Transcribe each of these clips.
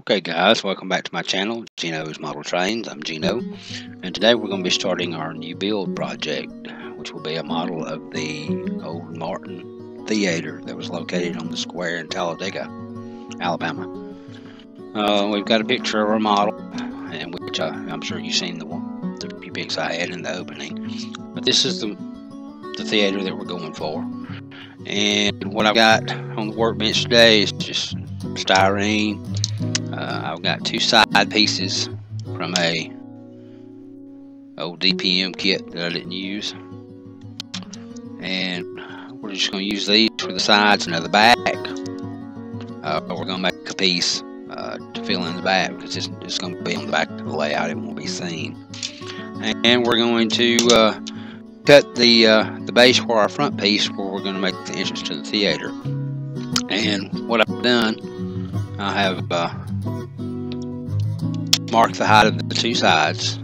Okay guys, welcome back to my channel, Gino's Model Trains. I'm Gino, and today we're going to be starting our new build project, which will be a model of the old Martin Theater that was located on the square in Talladega, Alabama. We've got a picture of our model, and which I'm sure you've seen the few pics I had in the opening. But this is the theater that we're going for. And what I've got on the workbench today is just styrene. I've got two side pieces from a old DPM kit that I didn't use, and we're just going to use these for the sides and the back. We're going to make a piece to fill in the back because it's going to be on the back of the layout. It won't be seen. And we're going to cut the base for our front piece where we're going to make the entrance to the theater. And what I've done, I have marked the height of the two sides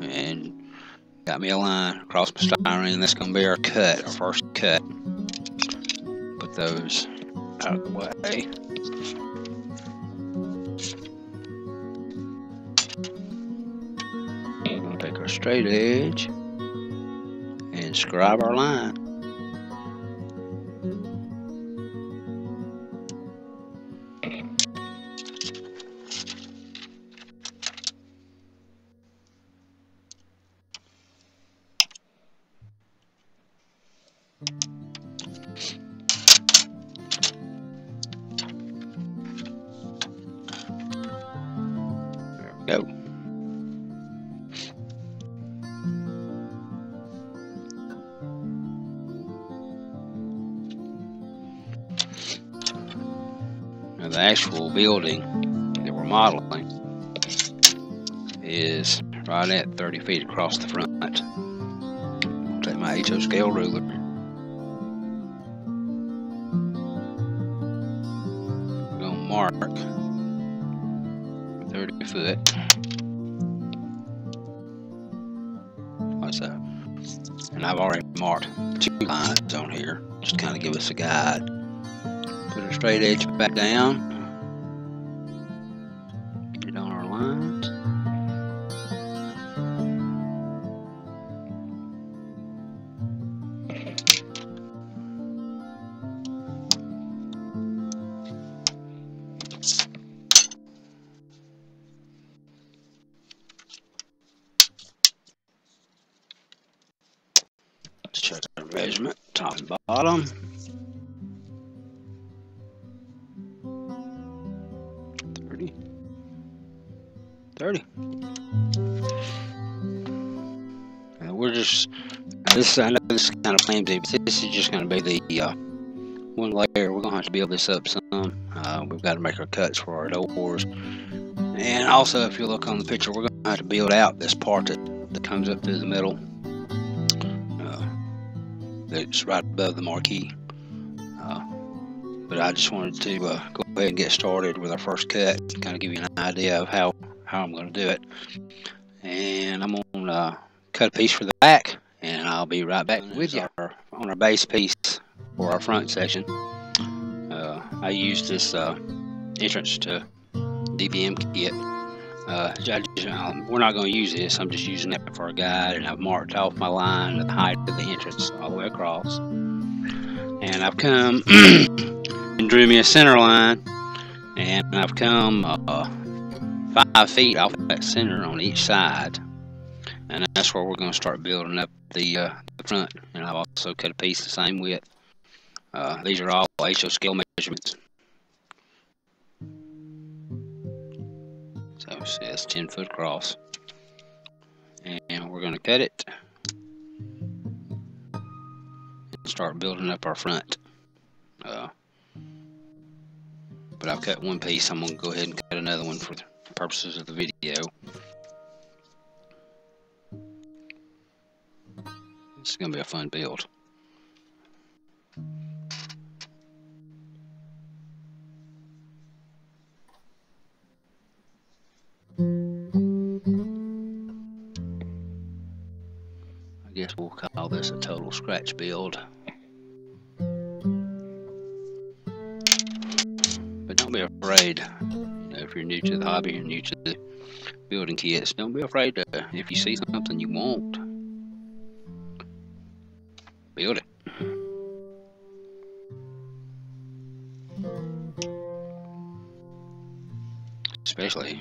and got me a line across my styrene. That's going to be our cut, our first cut. Put those out of the way. We're going to take our straight edge and scribe our line. There we go. Now the actual building that we're modeling is right at 30 feet across the front. I'll take my HO scale ruler. We're going to mark 30 foot. What's that? And I've already marked two lines on here, just to kind of give us a guide. Put our straight edge back down. Get it on our lines. Let's check our measurement, top and bottom. 30. We're just I know this is kind of flimsy, but this is just going to be the one layer. We're going to have to build this up some. We've got to make our cuts for our doors, and also if you look on the picture, we're going to have to build out this part that comes up through the middle. That's right above the marquee. But I just wanted to go ahead and get started with our first cut, kind of give you an idea of how I'm going to do it. And I'm going to cut a piece for the back, and I'll be right back with you. On our base piece for our front section, I used this entrance to DPM kit. We're not going to use this. I'm just using it for a guide, and I've marked off my line at the height of the entrance all the way across. And I've come and drew me a center line, and I've come 5 feet off that center on each side, and that's where we're going to start building up the front. And I've also cut a piece the same width. These are all HO scale measurements. So it's 10 foot across, and we're going to cut it and start building up our front. But I've cut one piece. I'm going to go ahead and cut another one for the purposes of the video. This is going to be a fun build. I guess we'll call this a total scratch build. But don't be afraid. You know, if you're new to the hobby and new to the building kits, don't be afraid to, if you see something you want, build it. Especially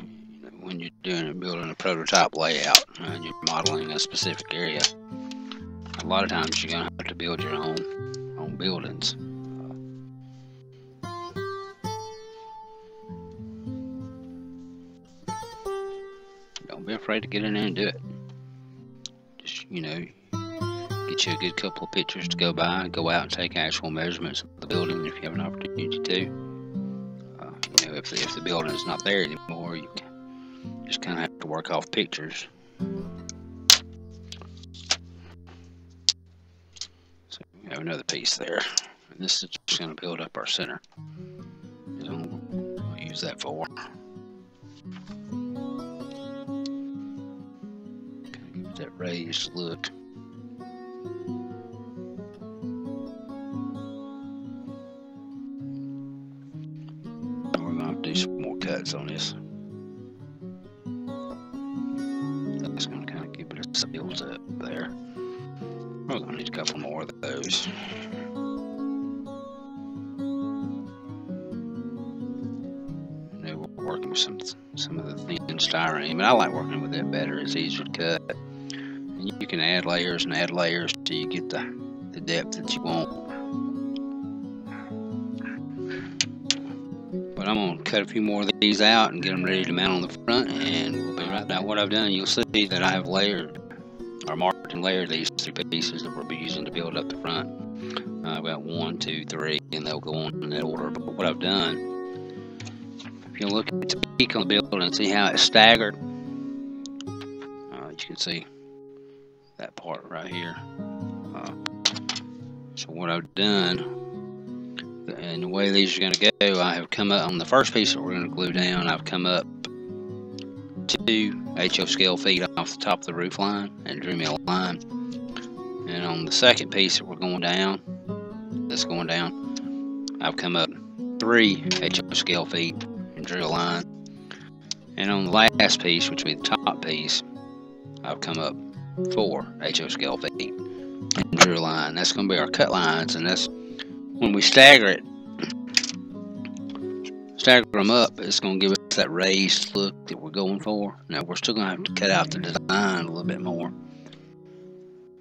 when you're building a prototype layout and you're modeling a specific area. A lot of times you're gonna have to build your own buildings. Don't be afraid to get in there and do it. Just, get you a good couple of pictures to go by, go out and take actual measurements of the building if you have an opportunity to. If the building is not there anymore, you just kind of have to work off pictures. So we have another piece there, and this is just going to build up our center. I'll use that for. Kind of give it that raised look. Do some more cuts on this. That's going to kind of keep it built up there. We're going to need a couple more of those. We're working with some of the thin styrene, and I like working with it better. It's easier to cut, and you can add layers and add layers till you get the depth that you want. But I'm going to cut a few more of these out and get them ready to mount on the front, and we'll be right back. What I've done, you'll see that I have layered or marked and layered these three pieces that we'll be using to build up the front. I've got 1, 2, 3, and they'll go on in that order. But what I've done, if you look at the peak on the building and see how it's staggered, you can see that part right here. So what I've done, and the way these are going to go, I have come up on the first piece that we're going to glue down. I've come up 2 HO scale feet off the top of the roof line and drew me a line. And on the second piece that we're going down, I've come up 3 HO scale feet and drew a line. And on the last piece, which will be the top piece, I've come up 4 HO scale feet and drew a line. That's going to be our cut lines, and that's when we stagger them up, it's going to give us that raised look that we're going for. Now, we're still going to have to cut out the design a little bit more.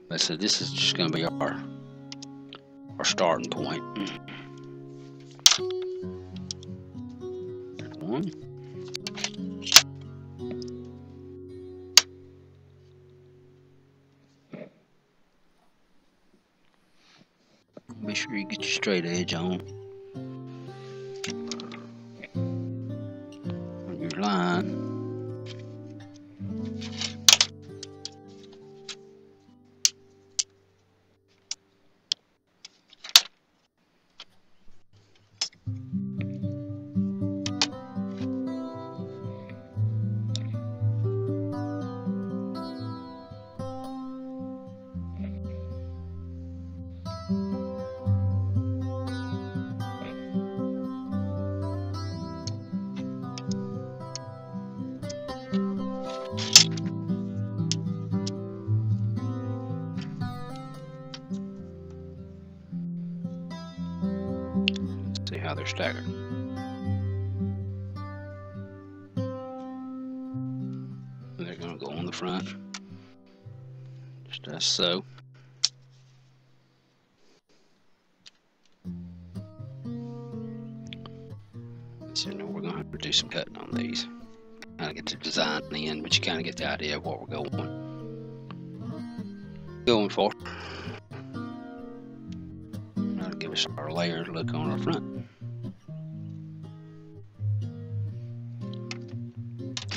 But so this is just going to be our starting point. There's one. Make sure you get your straight edge on your line. See how they're staggered. And they're going to go on the front, just as so. So now we're going to have to do some cutting on these. Kind of get the design in, but you kind of get the idea of what we're going for. That'll give us our layered look on our front.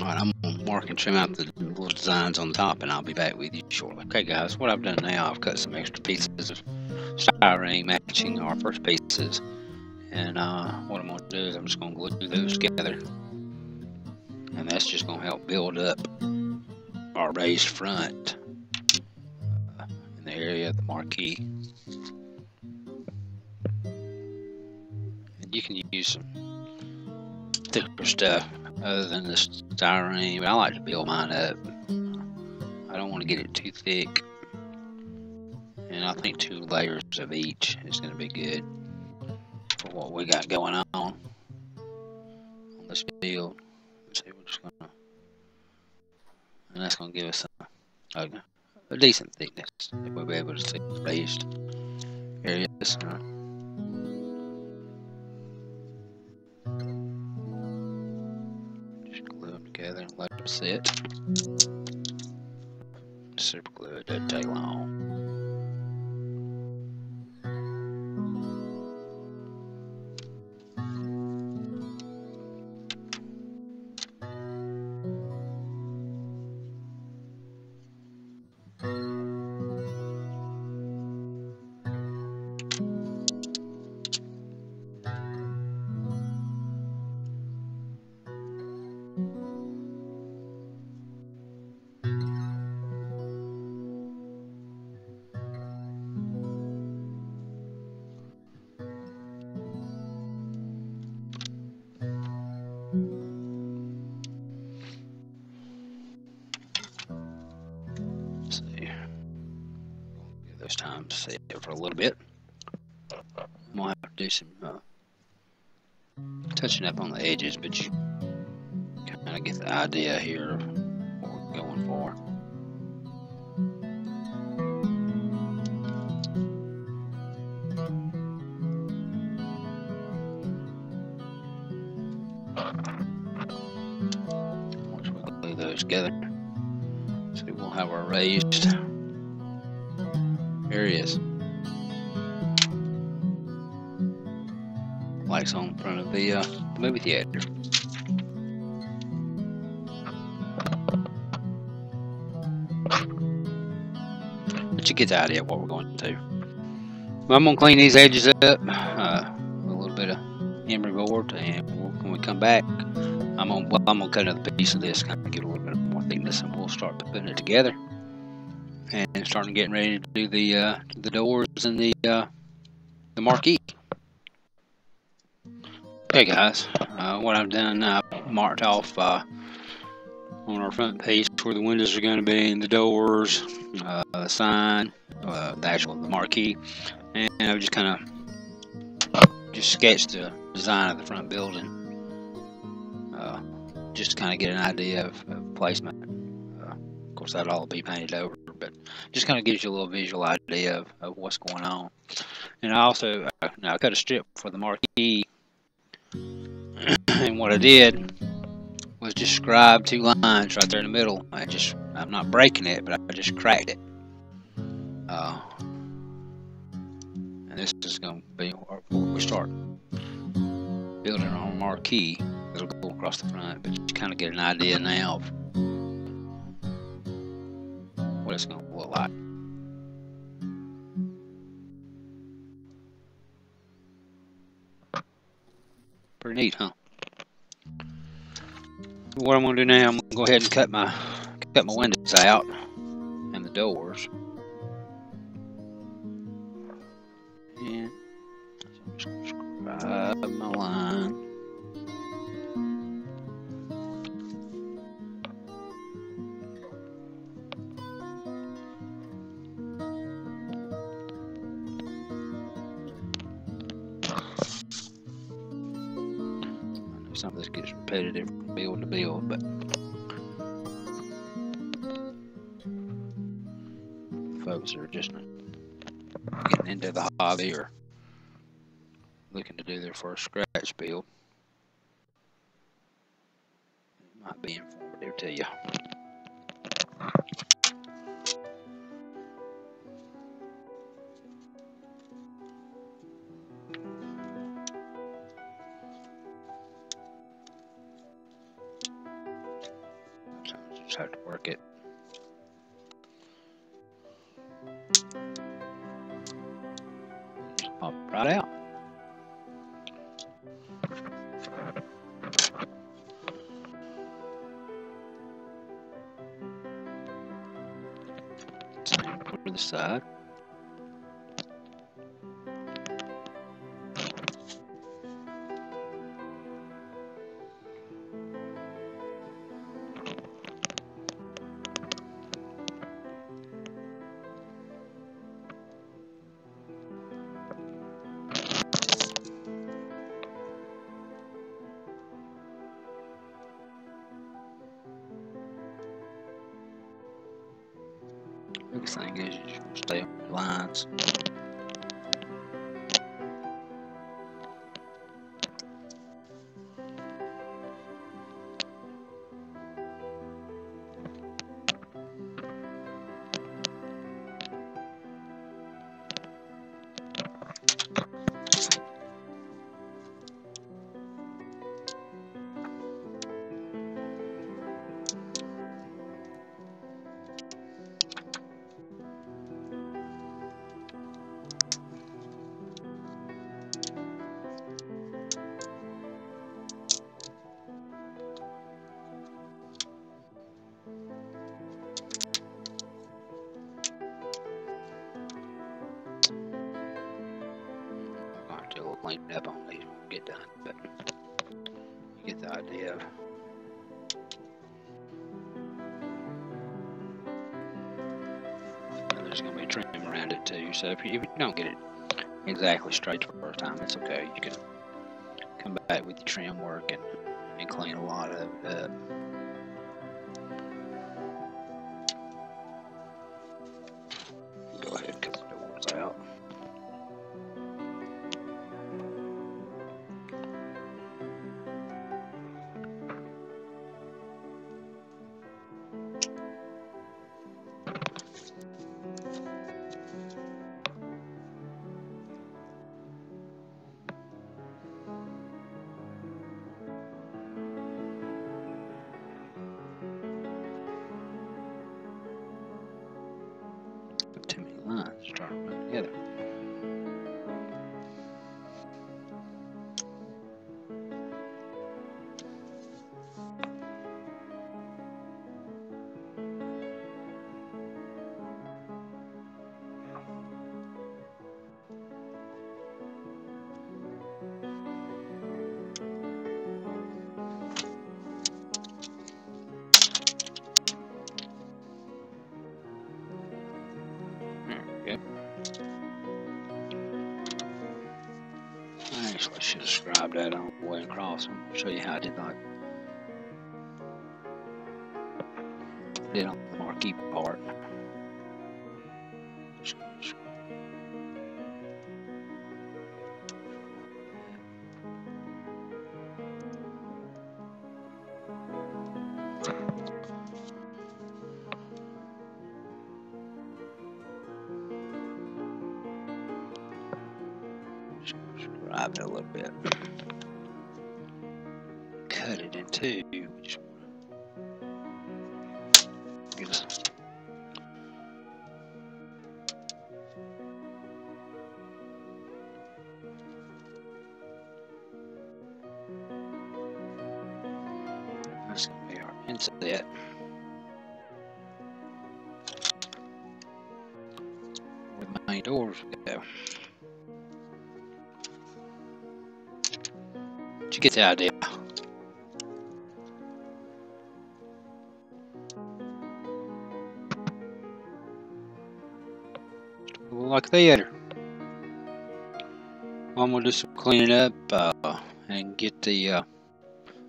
Alright, I'm going to mark and trim out the little designs on the top, and I'll be back with you shortly. Okay guys, what I've done now, I've cut some extra pieces of styrene matching our first pieces. And what I'm going to do is I'm just going to glue those together. And that's just going to help build up our raised front in the area of the marquee. And you can use some thicker stuff. other than the styrene, but I like to build mine up. I don't want to get it too thick, and I think 2 layers of each is going to be good for what we got going on this build. Let's see, we're just gonna, and that's gonna give us a decent thickness if we'll be able to see the raised areas. Just glue them together and let them sit. Super glue, it doesn't take long. Those times sit for a little bit. I'm gonna have to do some touching up on the edges, but you kind of get the idea here of what we're going for. Once we glue those together, so we'll have our raised areas. Lights on in front of the movie theater. But you get the idea of what we're going to do. Well, I'm going to clean these edges up, a little bit of emery board, and when we come back, I'm gonna cut another piece of this, kind of get a little bit more thickness, and we'll start putting it together and starting getting ready to do the doors and the marquee. Okay, guys, what I've done, I've marked off on our front piece where the windows are going to be, and the doors, the sign, the marquee, and I've just kind of sketched the design of the front building, just to kind of get an idea of placement. Of course, that'll all be painted over, but just kind of gives you a little visual idea of what's going on. And I also I cut a strip for the marquee, and what I did was just scribe 2 lines right there in the middle. I'm not breaking it, but I just cracked it. And this is going to be where we start building our marquee. It'll go across the front, but you kind of get an idea now of what it's going to look like. Pretty neat, huh? What I'm going to do now, I'm going to go ahead and cut my windows out and the doors. And so I'm just going to scribe my line. Some of this gets repetitive from build to build, but folks are just getting into the hobby or looking to do their first scratch build, it might be informative to you. Just have to work it. Just pop it right out. Same for the side. biggest thing is you just want to stay on the lines. We'll clean it up on these when we get done, but you get the idea of there's going to be trim around it too, so if you don't get it exactly straight the first time, it's okay. You can come back with your trim work and clean a lot of it up. Go ahead and cut the doors out. Too many lines to try to run together. There we go. I actually should have scribed that on the way across. I'm going to show you how I did that. Did on the marquee part. Scribe it a little bit. Cut it in two. Just get a that's going to be our inset. Where the main doors go. Did you get the idea? Like theater. I'm gonna do some cleaning up and get the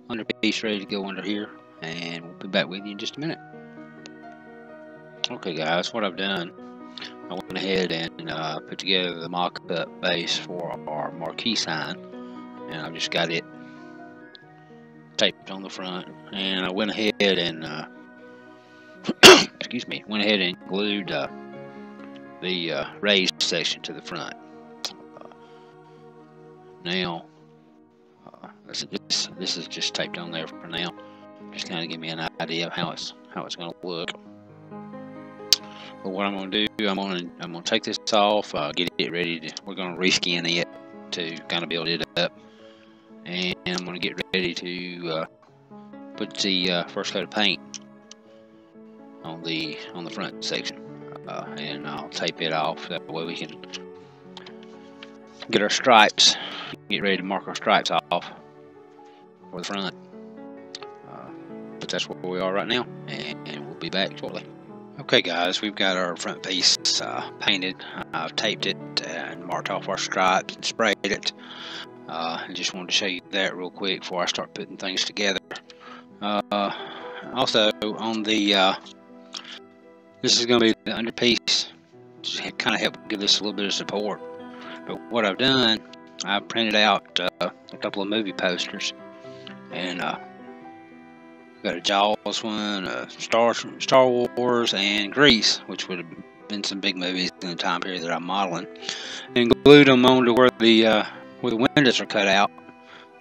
underpiece ready to go under here, and we'll be back with you in just a minute. Okay, guys, what I've done, I went ahead and put together the mock-up base for our marquee sign, and I've just got it taped on the front, and I went ahead and excuse me, went ahead and glued the raised section to the front. Now this is just taped on there for now, just kind of give me an idea of how it's going to look. But what I'm going to do, I'm going to take this off, get it ready to, we're going to reskin it to kind of build it up, and I'm going to get ready to put the first coat of paint on the front section, and I'll tape it off, that way we can get our stripes, get ready to mark our stripes off for the front. But that's where we are right now, and we'll be back shortly. Okay, guys, we've got our front piece painted. I've taped it and marked off our stripes and sprayed it. I just wanted to show you that real quick before I start putting things together. Also, on the This is going to be the underpiece, just kind of help give this a little bit of support. But what I've done, I've printed out a couple of movie posters, and got a Jaws one, Star Wars, and Grease, which would have been some big movies in the time period that I'm modeling, and glued them onto where the windows are cut out,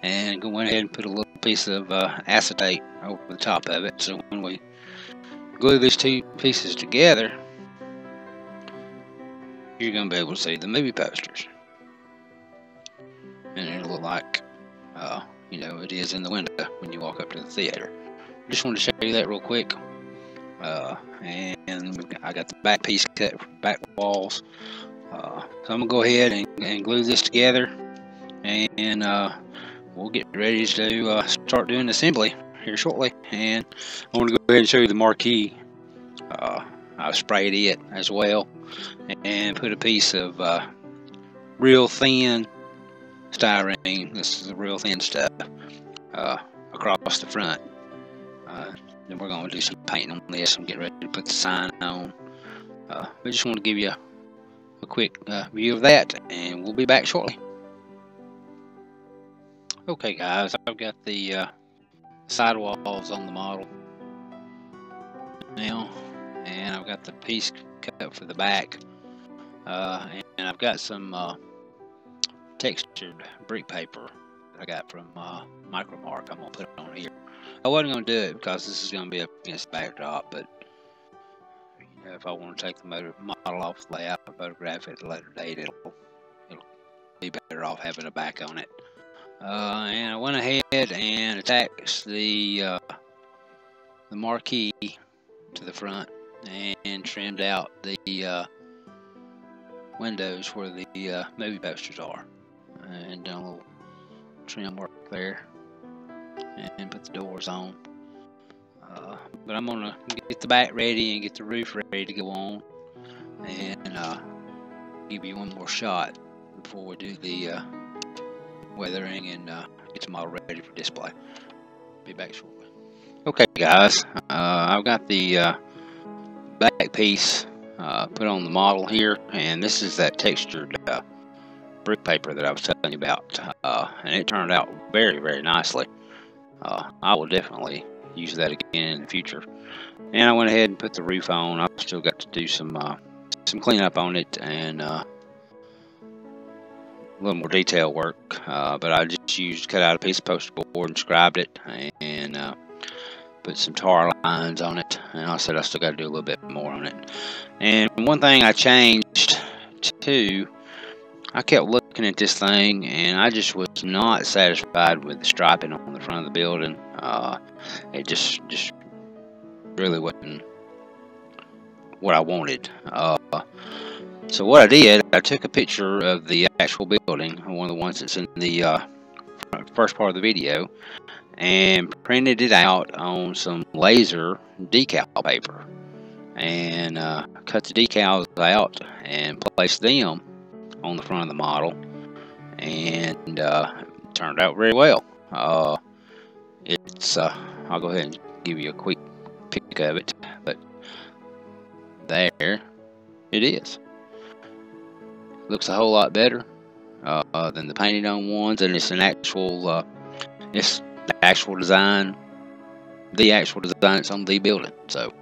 and went ahead and put a little piece of acetate over the top of it. So when we glue these two pieces together, you're going to be able to see the movie posters, and it'll look like you know, it is in the window when you walk up to the theater. Just wanted to show you that real quick. And I got the back piece cut for back walls. So I'm gonna go ahead and glue this together, and we'll get ready to start doing assembly here shortly. And I want to go ahead and show you the marquee. I've sprayed it as well, and put a piece of real thin styrene. This is the real thin stuff across the front. Then we're going to do some painting on this and get ready to put the sign on. We just want to give you a quick view of that, and we'll be back shortly. Okay guys, I've got the sidewalls on the model now, and I've got the piece cut for the back, and I've got some textured brick paper that I got from Micromark. I'm going to put it on here. I wasn't going to do it because this is going to be up against the backdrop, but you know, if I want to take the model off the layout and photograph it at a later date, it'll be better off having a back on it. And I went ahead and attached the marquee to the front and trimmed out the windows where the movie posters are, and done a little trim work there, and put the doors on. But I'm gonna get the back ready and get the roof ready to go on, and give you one more shot before we do the weathering and get the model ready for display. Be back shortly. Okay guys, I've got the back piece put on the model here, and this is that textured brick paper that I was telling you about, and it turned out very, very nicely. I will definitely use that again in the future. And I went ahead and put the roof on. I've still got to do some cleanup on it, and a little more detail work, but I just cut out a piece of poster board and scribed it, and put some tar lines on it, and I said I still got to do a little bit more on it. And one thing I changed too, I kept looking at this thing, and I just was not satisfied with the striping on the front of the building. It just really wasn't what I wanted. So what I did, I took a picture of the actual building, one of the ones that's in the first part of the video, and printed it out on some laser decal paper, and cut the decals out and placed them on the front of the model, and turned out very well. I'll go ahead and give you a quick pic of it, but there it is. Looks a whole lot better than the painted on ones, and it's an actual it's the actual design that's on the building. So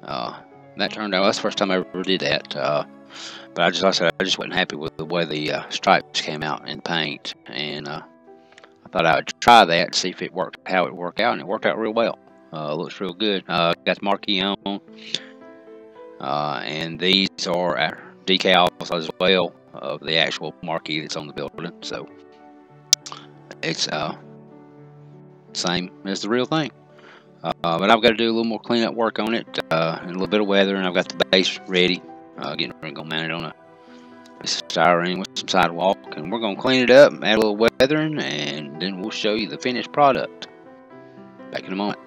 that turned out, that's the first time I ever did that. But like I said, I just wasn't happy with the way the stripes came out in paint, and I thought I would try that to see if it worked, how it worked out, and it worked out real well. Looks real good. Got the marquee on, and these are decals as well of the actual marquee that's on the building. So it's same as the real thing. But I've got to do a little more cleanup work on it, and a little bit of weather, and I've got the base ready. Getting ready to go mount it on a piece of styrene with some sidewalk, and we're going to clean it up, add a little weathering, and then we'll show you the finished product. Back in a moment.